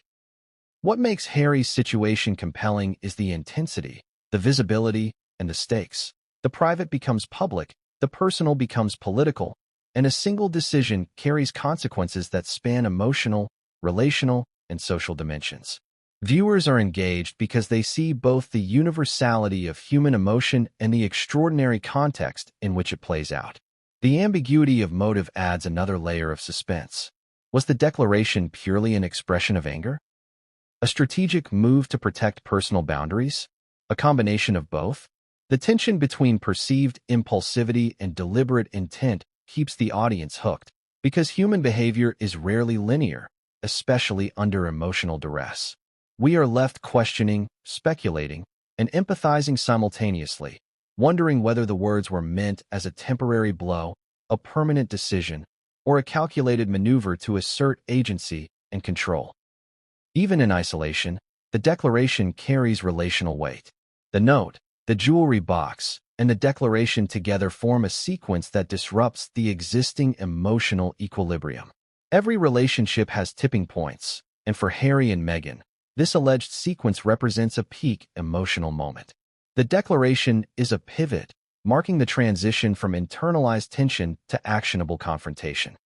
What makes Harry's situation compelling is the intensity, the visibility, and the stakes. The private becomes public, the personal becomes political, and a single decision carries consequences that span emotional, relational, and social dimensions. Viewers are engaged because they see both the universality of human emotion and the extraordinary context in which it plays out. The ambiguity of motive adds another layer of suspense. Was the declaration purely an expression of anger? A strategic move to protect personal boundaries? A combination of both? The tension between perceived impulsivity and deliberate intent keeps the audience hooked, because human behavior is rarely linear, especially under emotional duress. We are left questioning, speculating, and empathizing simultaneously, wondering whether the words were meant as a temporary blow, a permanent decision, or a calculated maneuver to assert agency and control. Even in isolation, the declaration carries relational weight. The note, the jewelry box, and the declaration together form a sequence that disrupts the existing emotional equilibrium. Every relationship has tipping points, and for Harry and Meghan, this alleged sequence represents a peak emotional moment. The declaration is a pivot, marking the transition from internalized tension to actionable confrontation.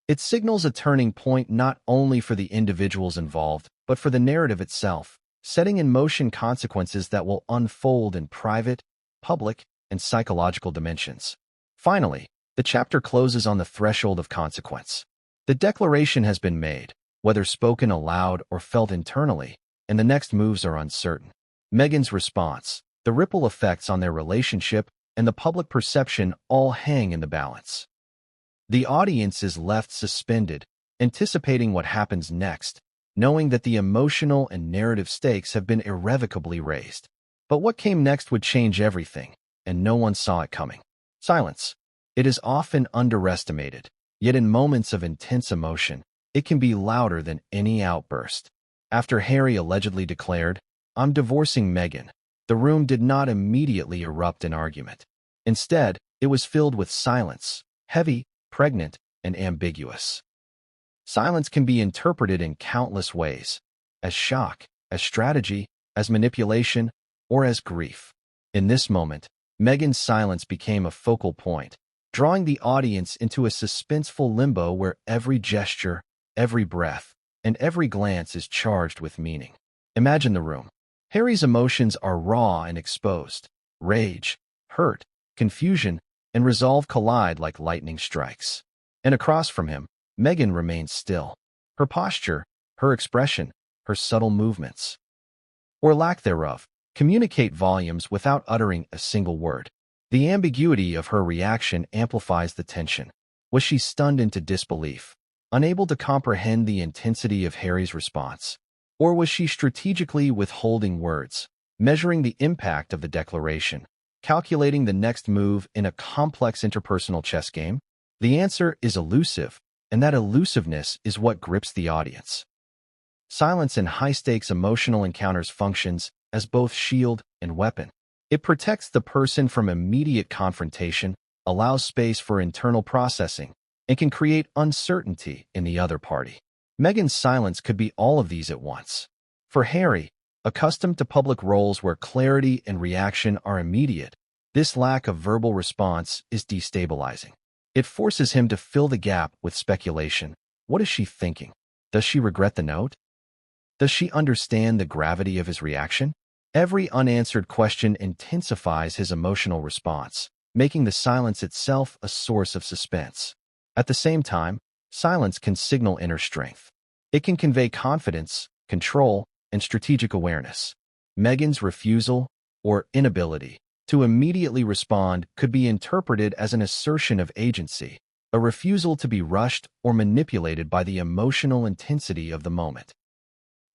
It signals a turning point not only for the individuals involved, but for the narrative itself, setting in motion consequences that will unfold in private, public, and psychological dimensions. Finally, the chapter closes on the threshold of consequence. The declaration has been made, whether spoken aloud or felt internally, and the next moves are uncertain. Meghan's response, the ripple effects on their relationship, and the public perception all hang in the balance. The audience is left suspended, anticipating what happens next, knowing that the emotional and narrative stakes have been irrevocably raised. But what came next would change everything, and no one saw it coming. Silence. It is often underestimated, yet in moments of intense emotion, it can be louder than any outburst. After Harry allegedly declared, "I'm divorcing Meghan," the room did not immediately erupt in argument. Instead, it was filled with silence, heavy, pregnant, and ambiguous. Silence can be interpreted in countless ways: as shock, as strategy, as manipulation, or as grief. In this moment, Meghan's silence became a focal point, drawing the audience into a suspenseful limbo where every gesture, every breath, and every glance is charged with meaning. Imagine the room. Harry's emotions are raw and exposed. Rage, hurt, confusion, and resolve collide like lightning strikes. And across from him, Meghan remains still. Her posture, her expression, her subtle movements, or lack thereof, communicate volumes without uttering a single word. The ambiguity of her reaction amplifies the tension. Was she stunned into disbelief, unable to comprehend the intensity of Harry's response? Or was she strategically withholding words, measuring the impact of the declaration, calculating the next move in a complex interpersonal chess game? The answer is elusive, and that elusiveness is what grips the audience. Silence in high-stakes emotional encounters functions as both shield and weapon. It protects the person from immediate confrontation, allows space for internal processing, and can create uncertainty in the other party. Meghan's silence could be all of these at once. For Harry, accustomed to public roles where clarity and reaction are immediate, this lack of verbal response is destabilizing. It forces him to fill the gap with speculation. What is she thinking? Does she regret the note? Does she understand the gravity of his reaction? Every unanswered question intensifies his emotional response, making the silence itself a source of suspense. At the same time, silence can signal inner strength. It can convey confidence, control, and strategic awareness. Meghan's refusal, or inability, to immediately respond could be interpreted as an assertion of agency, a refusal to be rushed or manipulated by the emotional intensity of the moment.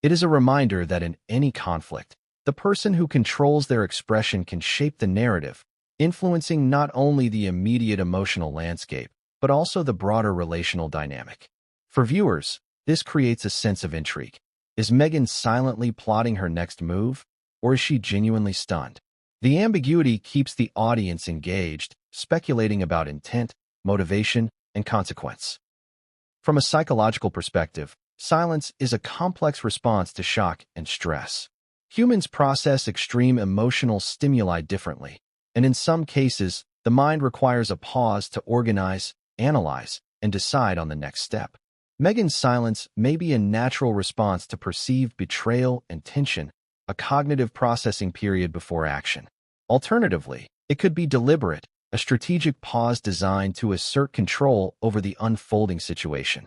It is a reminder that in any conflict, the person who controls their expression can shape the narrative, influencing not only the immediate emotional landscape, but also the broader relational dynamic. For viewers, this creates a sense of intrigue. Is Meghan silently plotting her next move, or is she genuinely stunned? The ambiguity keeps the audience engaged, speculating about intent, motivation, and consequence. From a psychological perspective, silence is a complex response to shock and stress. Humans process extreme emotional stimuli differently, and in some cases, the mind requires a pause to organize, analyze, and decide on the next step. Meghan's silence may be a natural response to perceived betrayal and tension, a cognitive processing period before action. Alternatively, it could be deliberate, a strategic pause designed to assert control over the unfolding situation.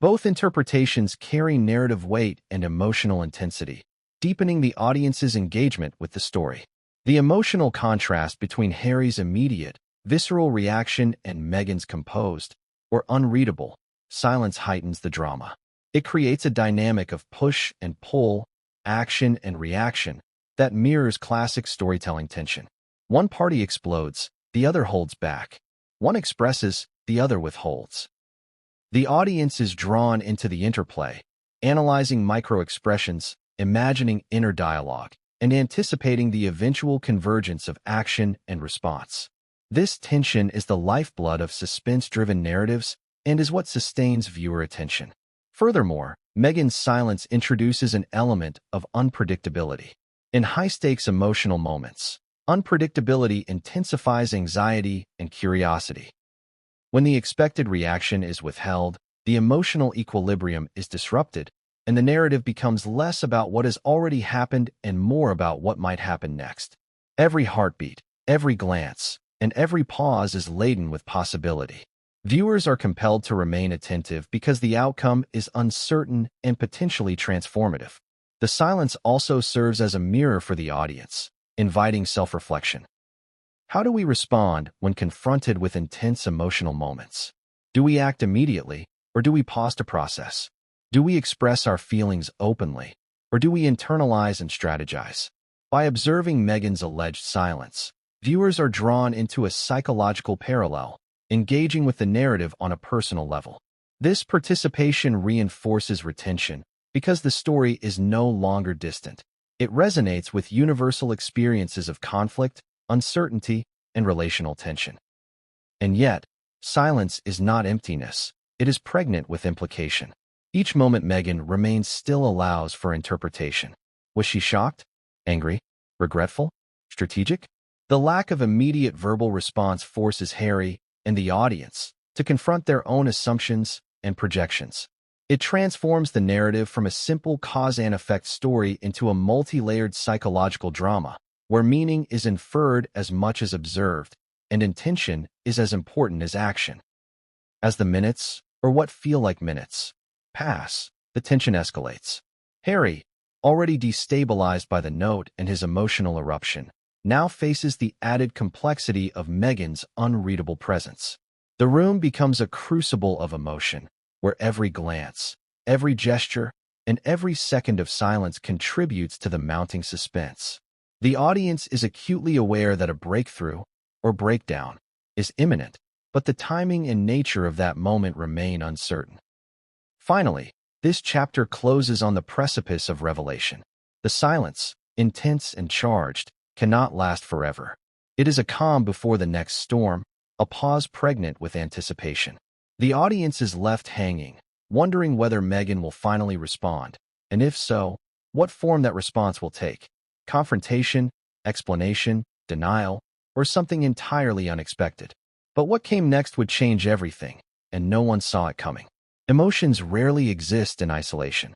Both interpretations carry narrative weight and emotional intensity, deepening the audience's engagement with the story. The emotional contrast between Harry's immediate, visceral reaction and Meghan's composed, or unreadable, silence heightens the drama. It creates a dynamic of push and pull, action and reaction, that mirrors classic storytelling tension. One party explodes, the other holds back. One expresses, the other withholds. The audience is drawn into the interplay, analyzing micro-expressions, imagining inner dialogue, and anticipating the eventual convergence of action and response. This tension is the lifeblood of suspense-driven narratives and is what sustains viewer attention. Furthermore, Meghan's silence introduces an element of unpredictability. In high-stakes emotional moments, unpredictability intensifies anxiety and curiosity. When the expected reaction is withheld, the emotional equilibrium is disrupted, and the narrative becomes less about what has already happened and more about what might happen next. Every heartbeat, every glance, and every pause is laden with possibility. Viewers are compelled to remain attentive because the outcome is uncertain and potentially transformative. The silence also serves as a mirror for the audience, inviting self-reflection. How do we respond when confronted with intense emotional moments? Do we act immediately, or do we pause to process? Do we express our feelings openly, or do we internalize and strategize? By observing Meghan's alleged silence, viewers are drawn into a psychological parallel, engaging with the narrative on a personal level. This participation reinforces retention because the story is no longer distant. It resonates with universal experiences of conflict, uncertainty, and relational tension. And yet, silence is not emptiness. It is pregnant with implication. Each moment Meghan remains still allows for interpretation. Was she shocked? Angry? Regretful? Strategic? The lack of immediate verbal response forces Harry and the audience to confront their own assumptions and projections. It transforms the narrative from a simple cause-and-effect story into a multi-layered psychological drama, where meaning is inferred as much as observed, and intention is as important as action. As the minutes, or what feel like minutes, pass, the tension escalates. Harry, already destabilized by the note and his emotional eruption, now faces the added complexity of Meghan's unreadable presence. The room becomes a crucible of emotion, where every glance, every gesture, and every second of silence contributes to the mounting suspense. The audience is acutely aware that a breakthrough, or breakdown, is imminent, but the timing and nature of that moment remain uncertain. Finally, this chapter closes on the precipice of revelation. The silence, intense and charged, cannot last forever. It is a calm before the next storm, a pause pregnant with anticipation. The audience is left hanging, wondering whether Meghan will finally respond, and if so, what form that response will take. Confrontation, explanation, denial, or something entirely unexpected. But what came next would change everything, and no one saw it coming. Emotions rarely exist in isolation.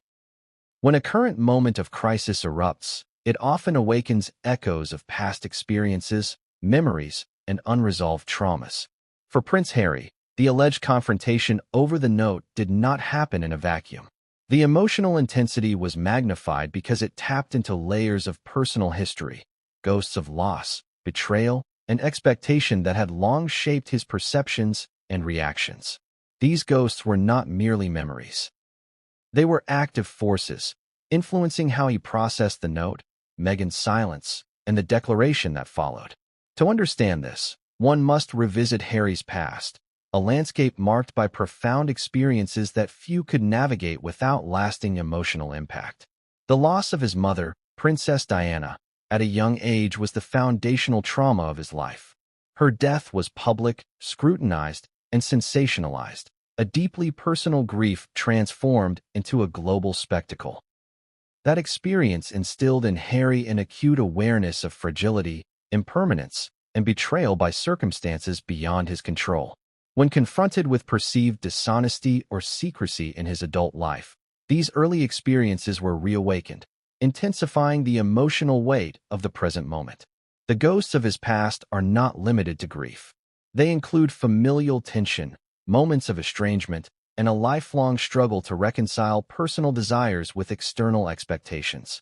When a current moment of crisis erupts, it often awakens echoes of past experiences, memories, and unresolved traumas. For Prince Harry, the alleged confrontation over the note did not happen in a vacuum. The emotional intensity was magnified because it tapped into layers of personal history, ghosts of loss, betrayal, and expectation that had long shaped his perceptions and reactions. These ghosts were not merely memories. They were active forces, influencing how he processed the note, Meghan's silence, and the declaration that followed. To understand this, one must revisit Harry's past, a landscape marked by profound experiences that few could navigate without lasting emotional impact. The loss of his mother, Princess Diana, at a young age was the foundational trauma of his life. Her death was public, scrutinized, and sensationalized, a deeply personal grief transformed into a global spectacle. That experience instilled in Harry an acute awareness of fragility, impermanence, and betrayal by circumstances beyond his control. When confronted with perceived dishonesty or secrecy in his adult life, these early experiences were reawakened, intensifying the emotional weight of the present moment. The ghosts of his past are not limited to grief. They include familial tension, moments of estrangement, and a lifelong struggle to reconcile personal desires with external expectations.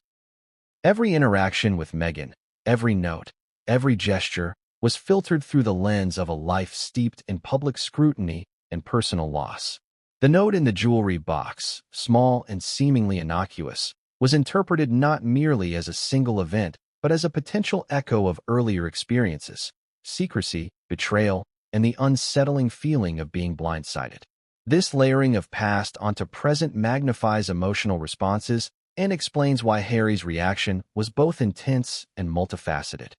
Every interaction with Meghan, every note, every gesture, was filtered through the lens of a life steeped in public scrutiny and personal loss. The note in the jewelry box, small and seemingly innocuous, was interpreted not merely as a single event, but as a potential echo of earlier experiences, secrecy, betrayal, and the unsettling feeling of being blindsided. This layering of past onto present magnifies emotional responses and explains why Harry's reaction was both intense and multifaceted.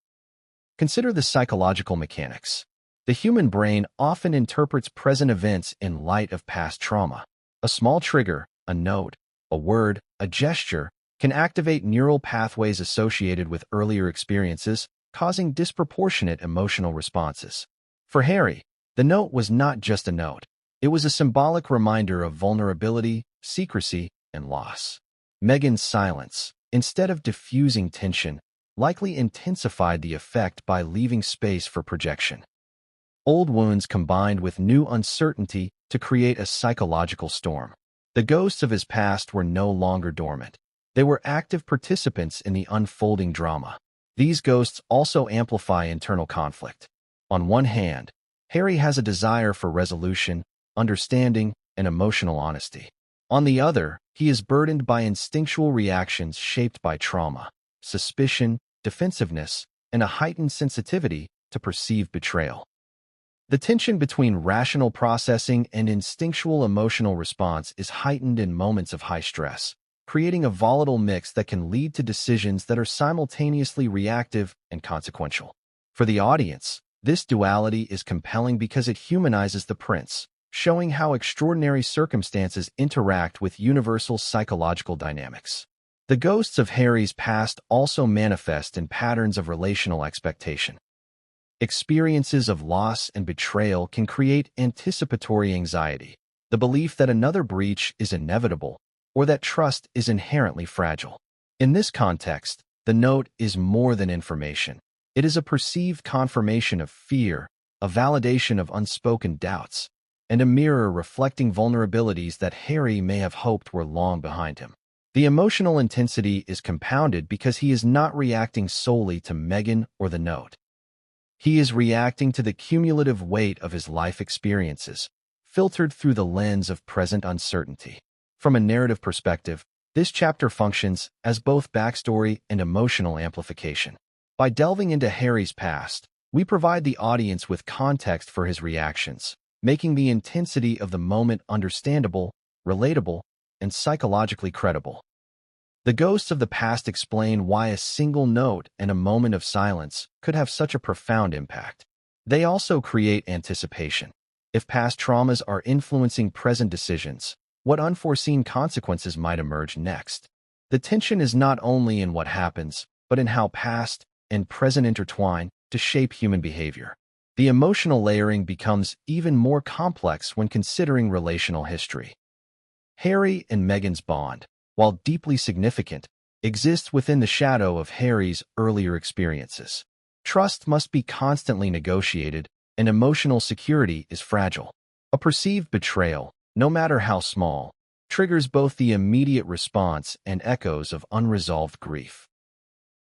Consider the psychological mechanics. The human brain often interprets present events in light of past trauma. A small trigger, a note, a word, a gesture, can activate neural pathways associated with earlier experiences, causing disproportionate emotional responses. For Harry, the note was not just a note. It was a symbolic reminder of vulnerability, secrecy, and loss. Meghan's silence, instead of diffusing tension, likely intensified the effect by leaving space for projection. Old wounds combined with new uncertainty to create a psychological storm. The ghosts of his past were no longer dormant. They were active participants in the unfolding drama. These ghosts also amplify internal conflict. On one hand, Harry has a desire for resolution, understanding, and emotional honesty. On the other, he is burdened by instinctual reactions shaped by trauma, suspicion, defensiveness, and a heightened sensitivity to perceived betrayal. The tension between rational processing and instinctual emotional response is heightened in moments of high stress, creating a volatile mix that can lead to decisions that are simultaneously reactive and consequential. For the audience, this duality is compelling because it humanizes the prince, showing how extraordinary circumstances interact with universal psychological dynamics. The ghosts of Harry's past also manifest in patterns of relational expectation. Experiences of loss and betrayal can create anticipatory anxiety, the belief that another breach is inevitable or that trust is inherently fragile. In this context, the note is more than information. It is a perceived confirmation of fear, a validation of unspoken doubts, and a mirror reflecting vulnerabilities that Harry may have hoped were long behind him. The emotional intensity is compounded because he is not reacting solely to Meghan or the note. He is reacting to the cumulative weight of his life experiences, filtered through the lens of present uncertainty. From a narrative perspective, this chapter functions as both backstory and emotional amplification. By delving into Harry's past, we provide the audience with context for his reactions, making the intensity of the moment understandable, relatable, and psychologically credible. The ghosts of the past explain why a single note and a moment of silence could have such a profound impact. They also create anticipation. If past traumas are influencing present decisions, what unforeseen consequences might emerge next? The tension is not only in what happens, but in how past and present intertwine to shape human behavior. The emotional layering becomes even more complex when considering relational history. Harry and Meghan's bond, while deeply significant, exists within the shadow of Harry's earlier experiences. Trust must be constantly negotiated, and emotional security is fragile. A perceived betrayal, no matter how small, triggers both the immediate response and echoes of unresolved grief.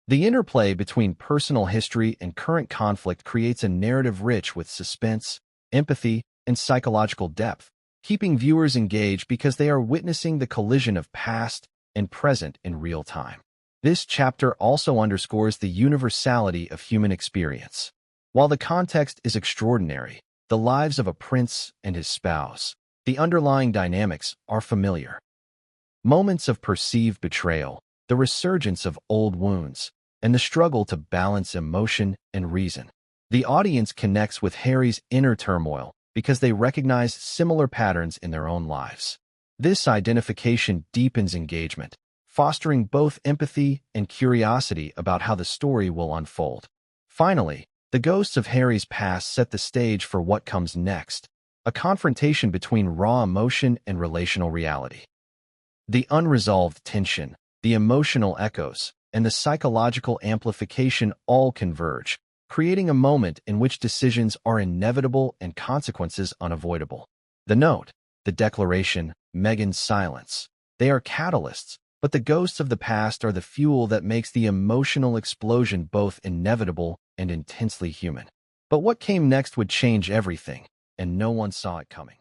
The interplay between personal history and current conflict creates a narrative rich with suspense, empathy, and psychological depth, keeping viewers engaged because they are witnessing the collision of past and present in real time. This chapter also underscores the universality of human experience. While the context is extraordinary, the lives of a prince and his spouse, the underlying dynamics are familiar. Moments of perceived betrayal, the resurgence of old wounds, and the struggle to balance emotion and reason. The audience connects with Harry's inner turmoil because they recognize similar patterns in their own lives. This identification deepens engagement, fostering both empathy and curiosity about how the story will unfold. Finally, the ghosts of Harry's past set the stage for what comes next, a confrontation between raw emotion and relational reality. The unresolved tension, the emotional echoes, and the psychological amplification all converge, creating a moment in which decisions are inevitable and consequences unavoidable. The note, the declaration, Meghan's silence. They are catalysts, but the ghosts of the past are the fuel that makes the emotional explosion both inevitable and intensely human. But what came next would change everything, and no one saw it coming.